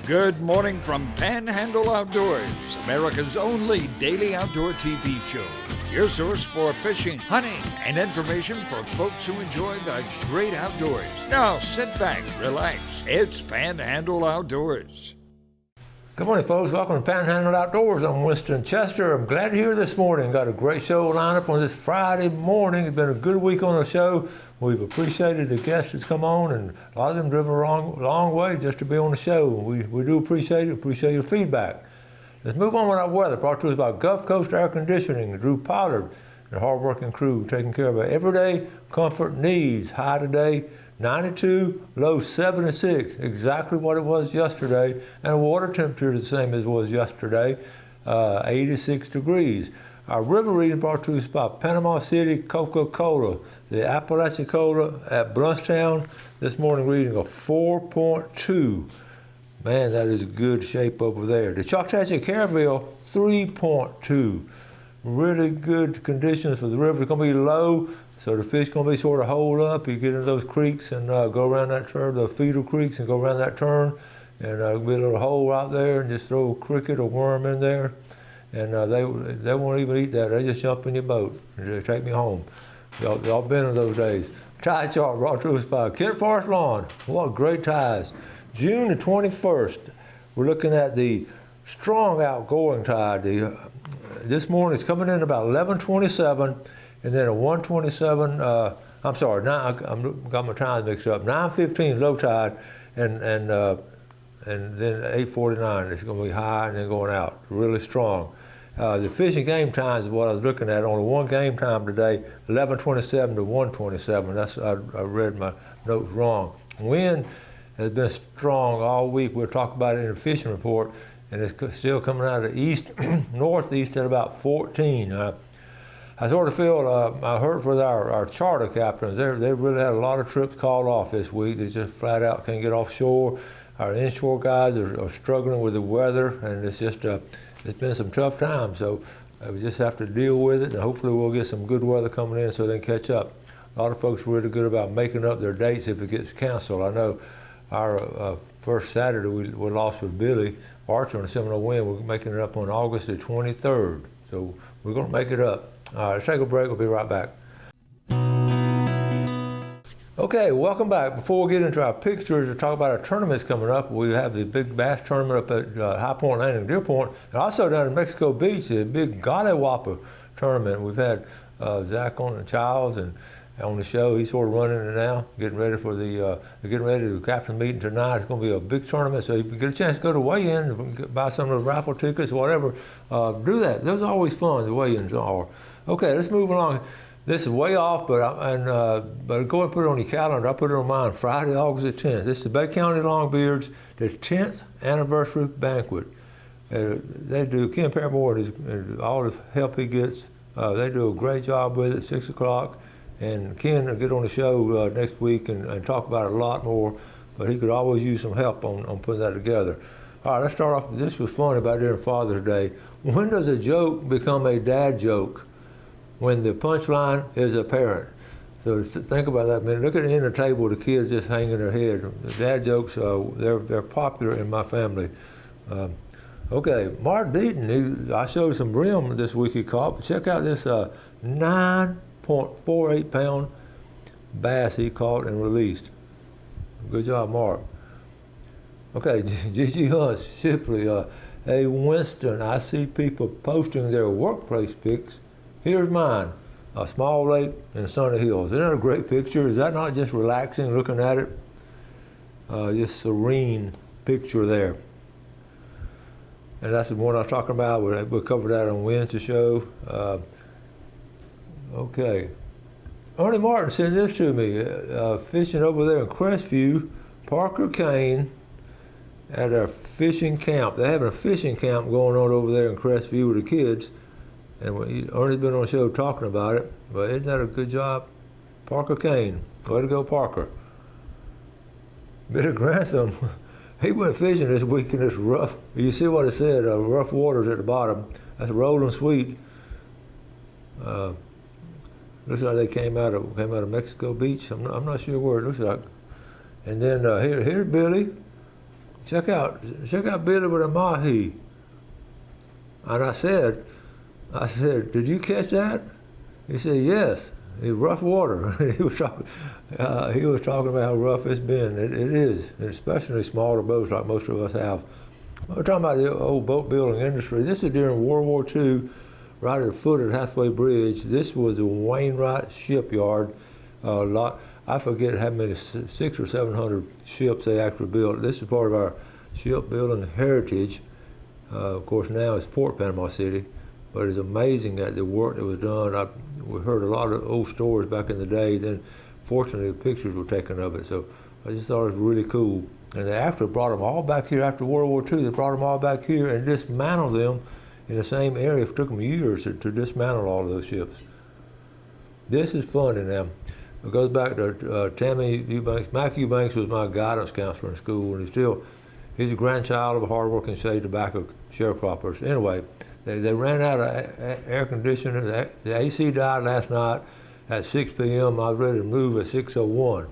Good morning from Panhandle Outdoors, America's only daily outdoor TV show. Your source for fishing, hunting, and information for folks who enjoy the great outdoors. Now sit back, relax. It's Panhandle Outdoors. Good morning, folks. Welcome to Panhandle Outdoors. I'm Winston Chester. I'm glad you're here this morning. Got a great show lineup on this Friday morning. It's been a good week on the show. We've appreciated the guests that's come on, and a lot of them driven a long way just to be on the show. We do appreciate it. Appreciate your feedback. Let's move on with our weather. Brought to us by Gulf Coast Air Conditioning, Drew Pollard, and hard-working crew taking care of our everyday comfort needs. High today, 92, low 76, exactly what it was yesterday, and the water temperature is the same as it was yesterday, 86 degrees. Our river reading brought to us by Panama City Coca-Cola, the Apalachicola at Bluntstown. This morning reading a 4.2. Man, that is good shape over there. The Choctaw Caraville, 3.2. Really good conditions for the river. It's going to be low, so the fish going to be sort of holed up. You get into those creeks and go around that turn, the feeder creeks, and go around that turn, and be a little hole out there, and just throw a cricket or worm in there. And they won't even eat that. They just jump in your boat and they take me home. Y'all been in those days. Tide chart brought to us by Kent Forest Lawn. What great tides. June the 21st, we're looking at the strong outgoing tide. This morning it's coming in about 11:27, and then a 1:27. I'm got my times mixed up. 9:15 low tide, and then 8:49 it's going to be high and then going out. Really strong. The fishing game times is what I was looking at. Only one game time today, 11:27 to 1:27. That's I read my notes wrong. Wind has been strong all week. We'll talk about it in the fishing report, and it's still coming out of the east, northeast at about 14. I sort of feel, I heard for our charter captains, they really had a lot of trips called off this week. They just flat out can't get offshore. Our inshore guys are struggling with the weather, and it's just it's been some tough times. So we just have to deal with it, and hopefully we'll get some good weather coming in so they can catch up. A lot of folks are really good about making up their dates if it gets canceled. I know our first Saturday we lost with Billy Archer on a Seminole Wind. We're making it up on August the 23rd. So we're going to make it up. All right, let's take a break. We'll be right back. Okay, welcome back. Before we get into our pictures to talk about our tournaments coming up, we have the big bass tournament up at High Point Landing and Deer Point, and also down in Mexico Beach, the big Gollywhopper tournament. We've had Zach on and Childs and on the show. He's sort of running it now, getting ready for getting ready to the captain meeting tonight. It's going to be a big tournament, so if you get a chance to go to weigh-in, buy some of the raffle tickets, whatever, do that. Those are always fun, the weigh-ins are. Okay, let's move along. This is way off, but go and put it on your calendar. I put it on mine, Friday, August the 10th. This is the Bay County Longbeards, the 10th anniversary banquet. They do, Ken Paramore and all the help he gets, they do a great job with it, 6 o'clock. And Ken will get on the show next week and talk about it a lot more, but he could always use some help on putting that together. All right, let's start off. This was fun about during Father's Day. When does a joke become a dad joke? When the punchline is apparent. So think about that a minute. Look at the end of the table, the kids just hanging their head. The dad jokes, they're popular in my family. Okay, Mark Deaton, I showed some brim this week he caught. But check out this 9.48 pound bass he caught and released. Good job, Mark. Okay, Gigi Hunt, Shipley. Hey, Winston, I see people posting their workplace pics. Here's mine, a small lake in Sunny Hills. Isn't that a great picture? Is that not just relaxing looking at it? Just serene picture there. And that's the one I was talking about. We'll cover that on Wednesday's show. Okay. Ernie Martin sent this to me, fishing over there in Crestview, Parker Kane at a fishing camp. They're having a fishing camp going on over there in Crestview with the kids. And Ernie's been on the show talking about it, but isn't that a good job? Parker Kane, way to go, Parker. Billy Grantham, he went fishing this week in this rough, you see what it said, rough waters at the bottom. That's Rolling Sweet. Looks like they came out of Mexico Beach. I'm not sure where it looks like. And then here's Billy check out Billy with a mahi. And I said, did you catch that? He said, yes. It's rough water. he was talking about how rough it's been. It is, especially smaller boats like most of us have. We're talking about the old boat building industry. This is during World War II, right at the foot of the Hathaway Bridge. This was the Wainwright shipyard. I forget how many, 600 or 700 ships they actually built. This is part of our shipbuilding heritage. Of course, now it's Port Panama City, but it's amazing that the work that was done. We heard a lot of old stories back in the day. Then, fortunately, the pictures were taken of it. So I just thought it was really cool. And they actually brought them all back here after World War II. They brought them all back here and dismantled them in the same area. It took them years to dismantle all of those ships. This is funny now. It goes back to Tammy Eubanks. Mac Eubanks was my guidance counselor in school, and he's a grandchild of a hardworking shade tobacco sharecroppers. Anyway, they ran out of air conditioning. The AC died last night at 6 p.m. I was ready to move at 6:01.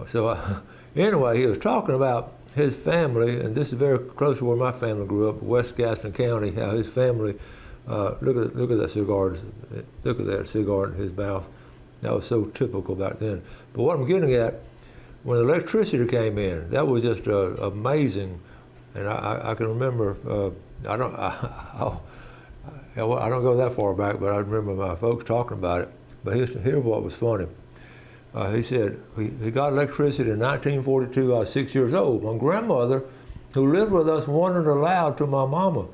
So anyway, he was talking about his family, and this is very close to where my family grew up, West Gaston County, how his family, look at that cigar, look at that cigar in his mouth. That was so typical back then. But what I'm getting at, when electricity came in, that was just amazing. And I can remember, I don't go that far back, but I remember my folks talking about it. But here's what was funny. He said he got electricity in 1942. I was 6 years old. My grandmother, who lived with us, wondered aloud to my mama,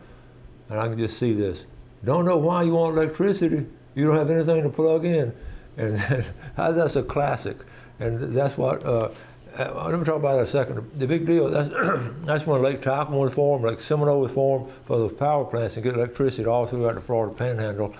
and I can just see this. Don't know why you want electricity. You don't have anything to plug in. And that's a classic. And that's what, let me talk about that a second. The big deal, that's when Lake Talcott was formed, Lake Seminole was formed for those power plants and get electricity all throughout the Florida Panhandle.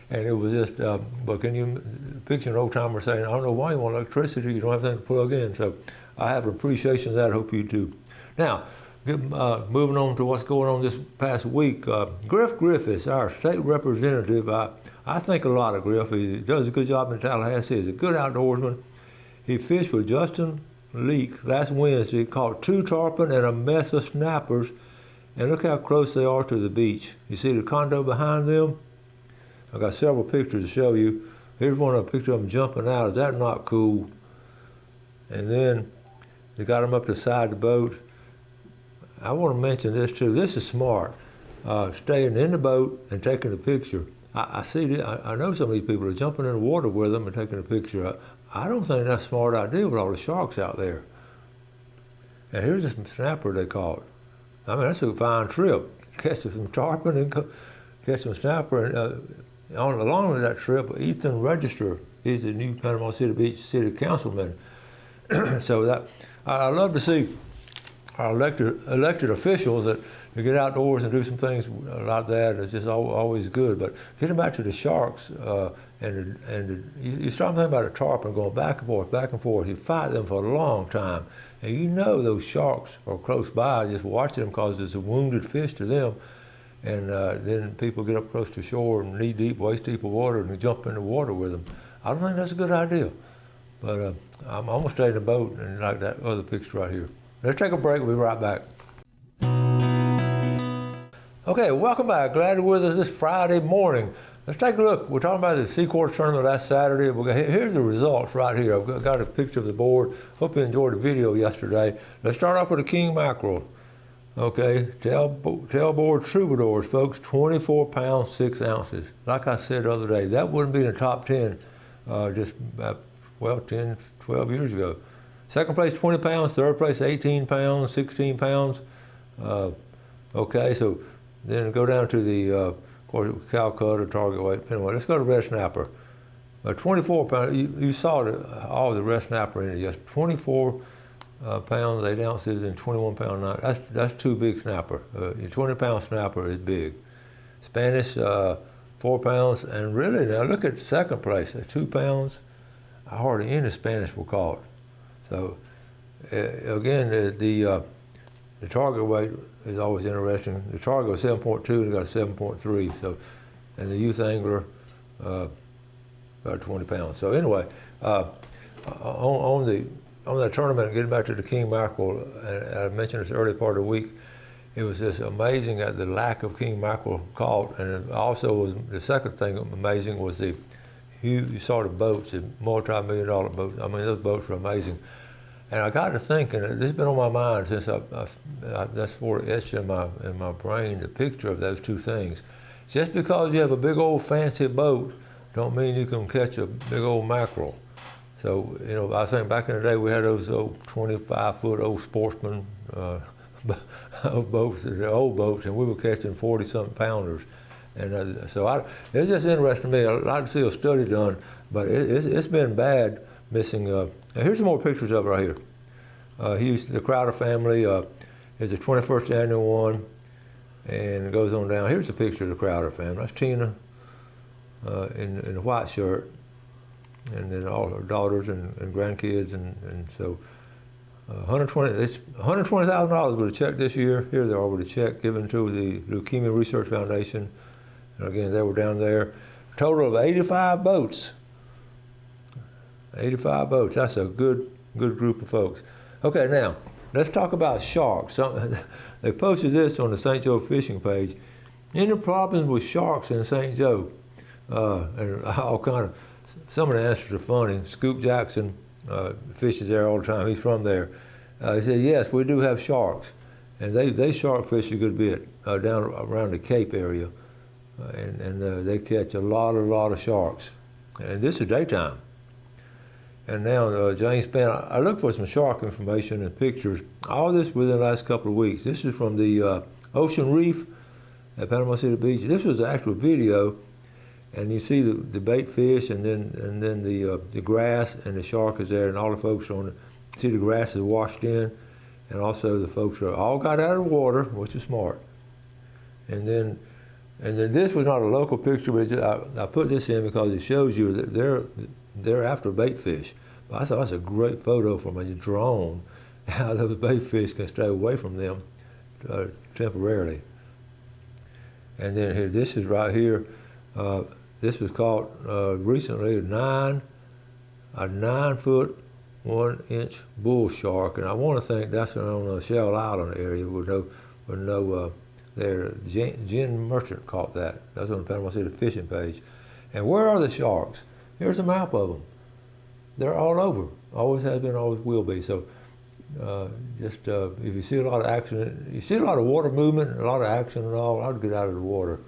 And it was just, but can you picture an old timer saying, I don't know why you want electricity, you don't have anything to plug in. So I have an appreciation of that, I hope you do. Now, moving on to what's going on this past week. Griff Griffiths, our state representative, I think a lot of Griff. He does a good job in Tallahassee. He's a good outdoorsman. He fished with Justin Leake last Wednesday, caught 2 tarpon and a mess of snappers, and look how close they are to the beach. You see the condo behind them? I've got several pictures to show you. Here's one of a picture of them jumping out. Is that not cool? And then they got them up the side of the boat. I want to mention this too. This is smart. Staying in the boat and taking a picture. I see. I know some of these people are jumping in the water with them and taking a picture. I don't think that's a smart idea with all the sharks out there. And here's a snapper they caught. I mean, that's a fine trip. Catch some tarpon and catch some snapper. And along with that trip, Ethan Register is the new Panama City Beach City Councilman. So that I love to see our elected officials that get outdoors and do some things like that. It's just always good. But getting back to the sharks, you start thinking about a tarpon going back and forth. You fight them for a long time, and you know those sharks are close by. Just watching them because it's a wounded fish to them. And then people get up close to shore and knee-deep, waist-deep of water, and they jump in the water with them. I don't think that's a good idea. But I'm almost stay in the boat and like that other picture right here. Let's take a break. We'll be right back. Okay, welcome back. Glad you're with us this Friday morning. Let's take a look. We're talking about the Sea Quarters tournament last Saturday. Here's the results right here. I've got a picture of the board. Hope you enjoyed the video yesterday. Let's start off with the king mackerel. Okay, tailboard troubadours, folks, 24 pounds, 6 ounces. Like I said the other day, that wouldn't be in the top 10 just about, 10, 12 years ago. Second place, 20 pounds. Third place, 18 pounds, 16 pounds. Okay, so then go down to the, of course, Calcutta, target weight. Anyway, let's go to red snapper. 24 pounds, you saw all the red snapper in it, yes, 24 pounds, 8 ounces, and 21 pound 9. That's too big snapper. Your 20 pound snapper is big. Spanish, 4 pounds, and really now look at second place, 2 pounds. Hardly any Spanish were caught. So again, the target weight is always interesting. The target was 7.2, and they got a 7.3. So, and the youth angler about 20 pounds. So anyway, on on that tournament, getting back to the king mackerel, and I mentioned this early part of the week, it was just amazing at the lack of king mackerel caught, and it also was the second thing amazing was you saw the boats, the multi-million-dollar boats. I mean, those boats were amazing. And I got to thinking, this has been on my mind since that's what etched in my brain, the picture of those two things. Just because you have a big old fancy boat, don't mean you can catch a big old mackerel. So, you know, I think back in the day we had those old 25-foot old sportsman boats, the old boats, and we were catching 40-something pounders. And so it's just interesting to me. I'd like to see a study done, but it's been bad missing. And here's some more pictures of it right here. The Crowder family is the 21st annual one, and it goes on down. Here's a picture of the Crowder family. That's Tina in a white shirt, and then all her daughters and grandkids, and so $120,000 with a check this year. Here they are with a check given to the Leukemia Research Foundation. And again, they were down there. A total of 85 boats. 85 boats. That's a good group of folks. Okay, now let's talk about sharks. They posted this on the St. Joe fishing page. Any problems with sharks in St. Joe? And all kind of. Some of the answers are funny. Scoop Jackson fishes there all the time. He's from there. He said, yes, we do have sharks, and they shark fish a good bit down around the Cape area, and they catch a lot of sharks. And this is daytime. And now James Spann, I looked for some shark information and pictures. All this within the last couple of weeks. This is from the Ocean Reef at Panama City Beach. This was the actual video. And you see the bait fish, and then the grass, and the shark is there, and all the folks on it. See the grass is washed in, and also the folks are all got out of the water, which is smart. And then this was not a local picture, but I put this in because it shows you that they're after bait fish. But I thought that's a great photo from a drone, how those bait fish can stay away from them temporarily. And then here, this is right here. This was caught recently, a 9-foot, 1-inch bull shark, and I want to think that's on Shell Island area. There, Jen Merchant caught that. That's on the Panama City fishing page. And where are the sharks? Here's a map of them. They're all over. Always has been, always will be. So if you see a lot of action, you see a lot of water movement, a lot of action and all, I'd get out of the water.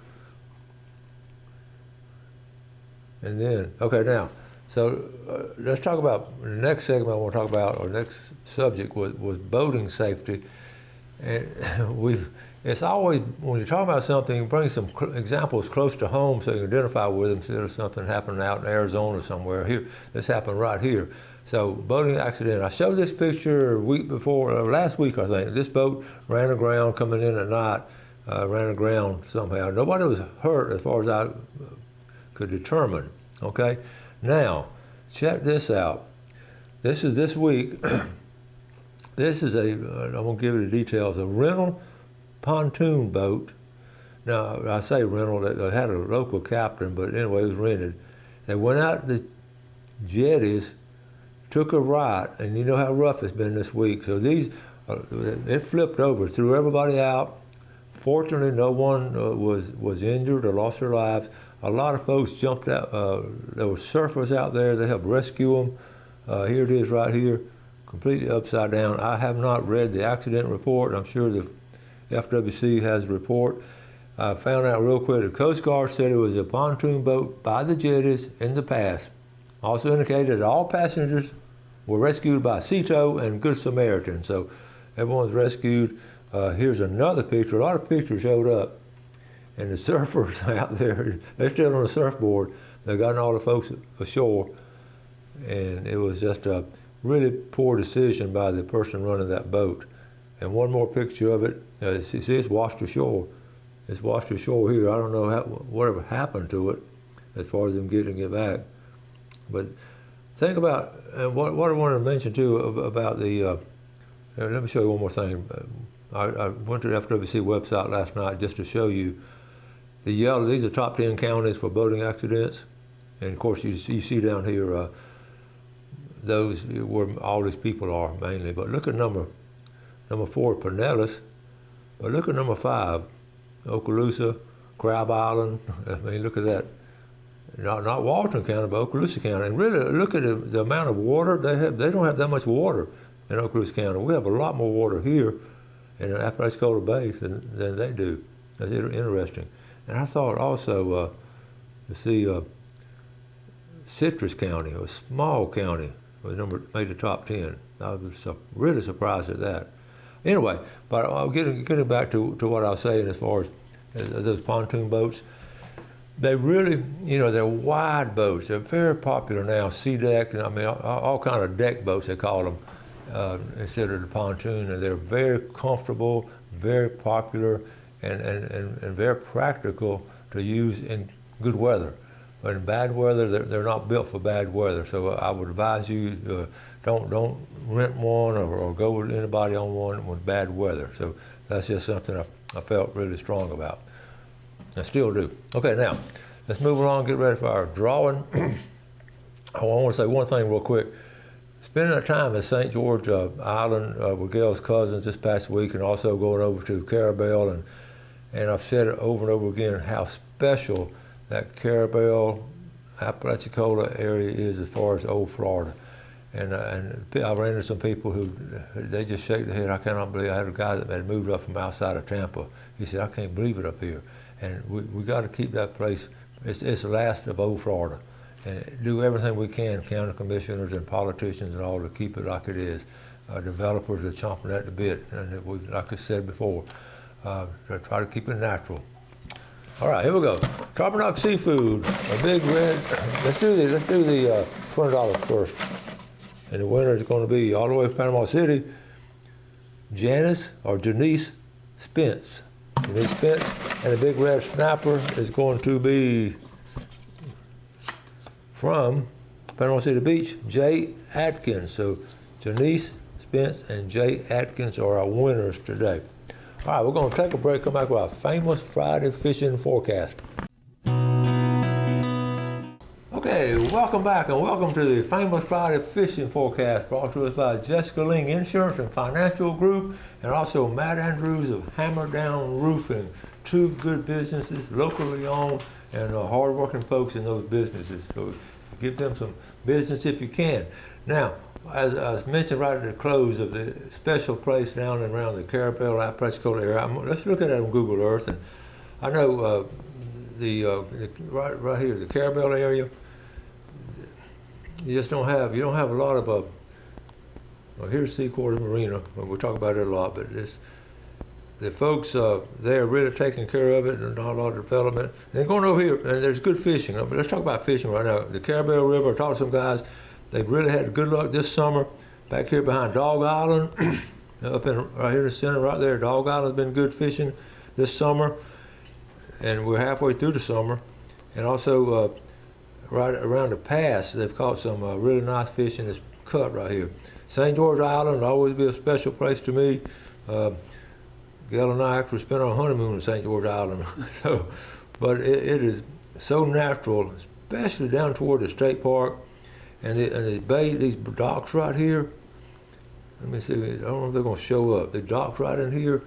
And then, okay, now, so let's talk about the next segment I want to talk about, or next subject was boating safety. And it's always, when you're talking about something, you bring some examples close to home so you can identify with them instead of something happening out in Arizona somewhere. Here, this happened right here. So, boating accident. I showed this picture a week before, last week I think. This boat ran aground coming in at night, ran aground somehow. Nobody was hurt as far as I could determine, okay? Now, check this out. This is this week. This is I won't give you the details, a rental pontoon boat. Now, I say rental, they had a local captain, but anyway, it was rented. They went out to the jetties, took a right, and you know how rough it's been this week. So it flipped over, threw everybody out. Fortunately, no one was injured or lost their lives. A lot of folks jumped out. There were surfers out there. They helped rescue them. Here it is right here, completely upside down. I have not read the accident report. I'm sure the FWC has a report. I found out real quick, the Coast Guard said it was a pontoon boat by the jetties in the past. Also indicated that all passengers were rescued by Sea Tow and Good Samaritan. So everyone's rescued. Here's another picture. A lot of pictures showed up. And the surfers out there, they're still on the surfboard. They've gotten all the folks ashore. And it was just a really poor decision by the person running that boat. And one more picture of it. See, it's washed ashore. It's washed ashore here. I don't know whatever happened to it as far as them getting it back. But think about, what I wanted to mention too about the, let me show you one more thing. I went to the FWC website last night just to show you the yellow. These are top 10 counties for boating accidents. And of course you see down here, those where all these people are mainly. But look at number 4, Pinellas. But look at number 5, Okaloosa, Crab Island. I mean, look at that. Not Walton County, but Okaloosa County. And really, look at the amount of water they have. They don't have that much water in Okaloosa County. We have a lot more water here in Apalachicola Bay than they do. That's interesting. And I thought also to see Citrus County, a small county, made the top 10. I was really surprised at that. Anyway, but I'll getting back to what I was saying as far as those pontoon boats. They really, they're wide boats. They're very popular now, sea deck, and I mean, all kind of deck boats, they call them, instead of the pontoon. And they're very comfortable, very popular, and very practical to use in good weather. But in bad weather, they're not built for bad weather. So I would advise you, don't rent one or go with anybody on one with bad weather. So that's just something I felt really strong about. I still do. Okay, now, let's move along, get ready for our drawing. I want to say one thing real quick. Spending that time at St. George Island with Gail's cousins this past week, and also going over to Carabel, and I've said it over and over again how special that Carabel, Apalachicola area is as far as old Florida. And I ran into some people who, they just shake their head. I cannot believe. I had a guy that had moved up from outside of Tampa. He said, I can't believe it up here. And we got to keep that place, it's the last of old Florida. And do everything we can, county commissioners and politicians and all, to keep it like it is. Developers are chomping at the bit, and we, like I said before, try to keep it natural. All right, here we go. Tarpanock Seafood, a big red. Let's do the $20 first. And the winner is going to be, all the way from Panama City, Janice Spence. Denise Spence. And the big red snapper is going to be from Panama City Beach, Jay Atkins. So Janice Spence and Jay Atkins are our winners today. All right, we're going to take a break, come back with our famous Friday fishing forecast. Okay, welcome back and welcome to the famous Friday fishing forecast, brought to us by Jessica Ling Insurance and Financial Group, and also Matt Andrews of Hammer Down Roofing. Two good businesses, locally owned, and hard-working folks in those businesses. So give them some business if you can. Now, as I mentioned right at the close of the special place down and around the Carabel, Apalachicola area, let's look at it on Google Earth. And I know right here, the Carabel area, you don't have a lot of, well, here's Seaquarter Marina, we'll talk about it a lot, but the folks, they're really taking care of it, and not a lot of development. And then going over here, and there's good fishing. But let's talk about fishing right now. The Carabel River, I talked to some guys, they've really had good luck this summer. Back here behind Dog Island, right here in the center right there, Dog Island's been good fishing this summer. And we're halfway through the summer. And also, right around the pass, they've caught some really nice fish in this cut right here. St. George Island will always be a special place to me. Gail and I actually spent our honeymoon in St. George Island. But it is so natural, especially down toward the state park. And the bay, these docks right here, let me see, I don't know if they're going to show up. The docks right in here,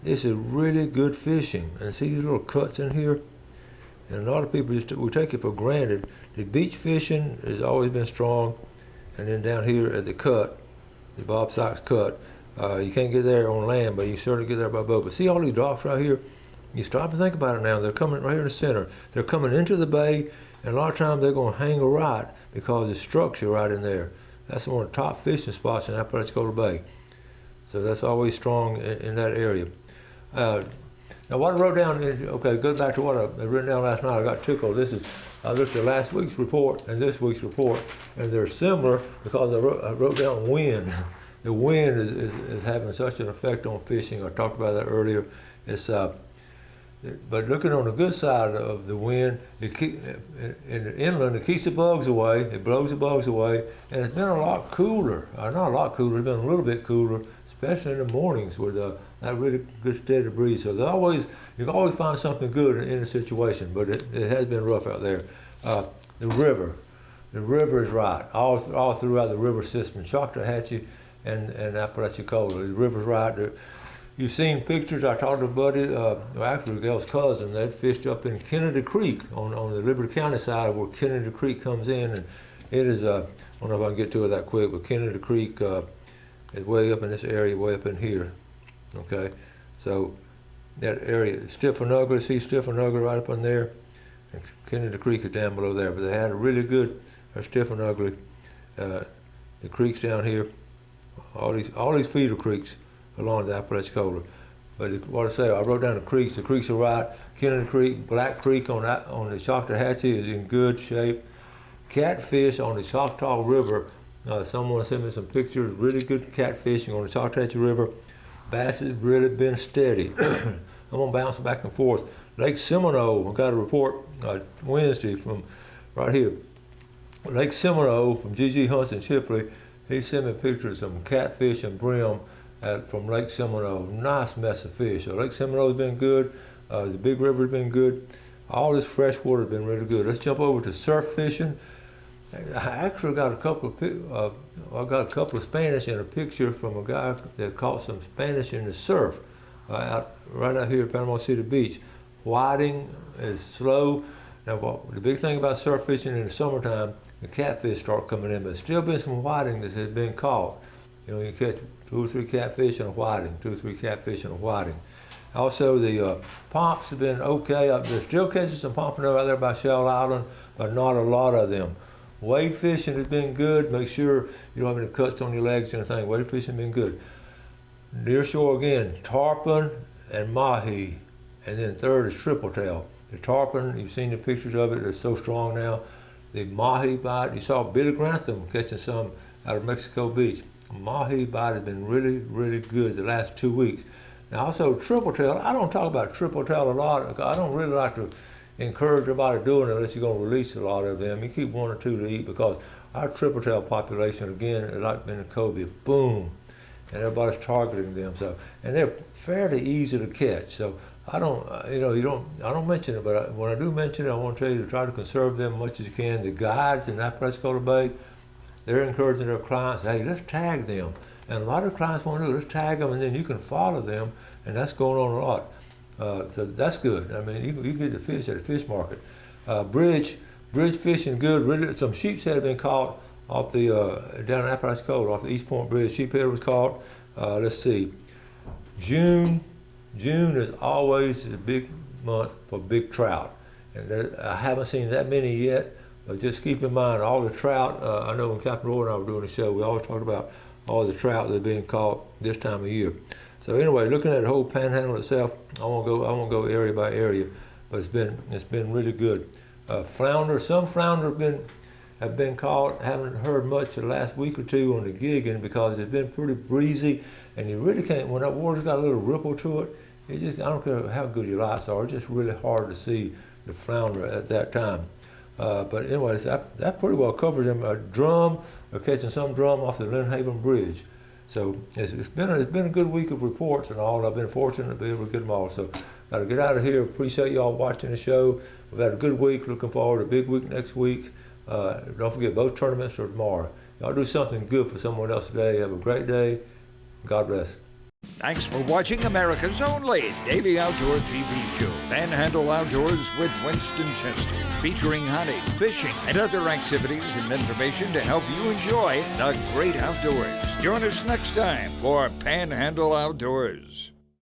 this is really good fishing. And see these little cuts in here? And a lot of people we take it for granted. The beach fishing has always been strong. And then down here at the cut, the Bob Sykes cut, you can't get there on land, but you certainly get there by boat. But see all these docks right here? You stop and think about it now. They're coming right here in the center. They're coming into the bay, and a lot of times they're going to hang a right because the structure right in there. That's one of the top fishing spots in Apalachicola Bay. So that's always strong in that area. Now what I wrote down, okay, go back to what I written down last night. I got tickled. I looked at last week's report and this week's report, and they're similar because I wrote down wind. The wind is having such an effect on fishing. I talked about that earlier. But looking on the good side of the wind, in the inland, it keeps the bugs away. It blows the bugs away, and it's been a lot cooler. Not a lot cooler. It's been a little bit cooler, especially in the mornings with that really good steady breeze. So you can always find something good in a situation, but it has been rough out there. The river. The river is right, all throughout the river system, Choctawhatchee and Apalachicola. The river's right. You've seen pictures. I talked to a buddy, actually Gail's cousin. They'd fished up in Kennedy Creek on the Liberty County side where Kennedy Creek comes in, and it is. I don't know if I can get to it that quick, but Kennedy Creek is way up in this area, way up in here. Okay, so that area, Stiff and Ugly. See Stiff and Ugly right up in there, and Kennedy Creek is down below there. But they had a really good Stiff and Ugly. The creeks down here, all these feeder creeks along the Apalachicola. But what I say, I wrote down the creeks. The creeks are right. Kennedy Creek, Black Creek on the Choctawhatchee is in good shape. Catfish on the Choctaw River. Someone sent me some pictures. Really good catfishing on the Choctawhatchee River. Bass has really been steady. I'm gonna bounce back and forth. Lake Seminole, I got a report Wednesday from right here. Lake Seminole from G.G. Hunts and Shipley. He sent me pictures of some catfish and brim from Lake Seminole. Nice mess of fish. So Lake Seminole's been good. The Big River's been good. All this fresh water's been really good. Let's jump over to surf fishing. I actually got a couple of Spanish in a picture from a guy that caught some Spanish in the surf right out here at Panama City Beach. Whiting is slow. Now, the big thing about surf fishing in the summertime, the catfish start coming in, but there's still been some whiting that has been caught. You know, you catch 2 or 3 catfish and a whiting, 2 or 3 catfish and a whiting. Also, the pomps have been okay. They're still catching some pompano out there by Shell Island, but not a lot of them. Wade fishing has been good. Make sure you don't have any cuts on your legs or anything. Wade fishing has been good. Near shore again, tarpon and mahi, and then third is triple tail. The tarpon, you've seen the pictures of it, it's so strong now. The mahi bite, you saw Billy Grantham catching some out of Mexico Beach. Mahi bite has been really, really good the last 2 weeks. Now also triple tail, I don't talk about triple tail a lot. I don't really like to encourage everybody doing it unless you're going to release a lot of them. You keep 1 or 2 to eat because our triple tail population, again, is like in the Kobe, boom, and everybody's targeting them. So, and they're fairly easy to catch. So I don't, I don't mention it, but when I do mention it, I want to tell you to try to conserve them as much as you can. The guides in Apalachicola Bay, they're encouraging their clients, hey, let's tag them. And a lot of clients want to do, let's tag them, and then you can follow them, and that's going on a lot. So that's good. I mean, you get the fish at the fish market. Bridge fishing good. Really, some sheepshead have been caught off the down in Apalachicola, off the East Point Bridge. Sheephead was caught. Let's see, June is always a big month for big trout, and I haven't seen that many yet. But just keep in mind all the trout. I know when Captain Roy and I were doing the show, we always talked about all the trout that are being caught this time of year. So anyway, looking at the whole Panhandle itself, I won't go area by area, but it's been really good. Flounder, some flounder have been caught. Haven't heard much the last week or 2 on the gigging because it's been pretty breezy, and you really can't. When that water's got a little ripple to it, I don't care how good your lights are. It's just really hard to see the flounder at that time. But anyways, that pretty well covers them. Drum, they're catching some drum off the Lynn Haven Bridge. So it's been a good week of reports and all. I've been fortunate to be able to get them all. So got to get out of here. Appreciate y'all watching the show. We've had a good week. Looking forward to a big week next week. Don't forget, both tournaments are tomorrow. Y'all do something good for someone else today. Have a great day. God bless. Thanks for watching America's only daily outdoor TV show, Panhandle Outdoors with Winston Chester, featuring hunting, fishing, and other activities and information to help you enjoy the great outdoors. Join us next time for Panhandle Outdoors.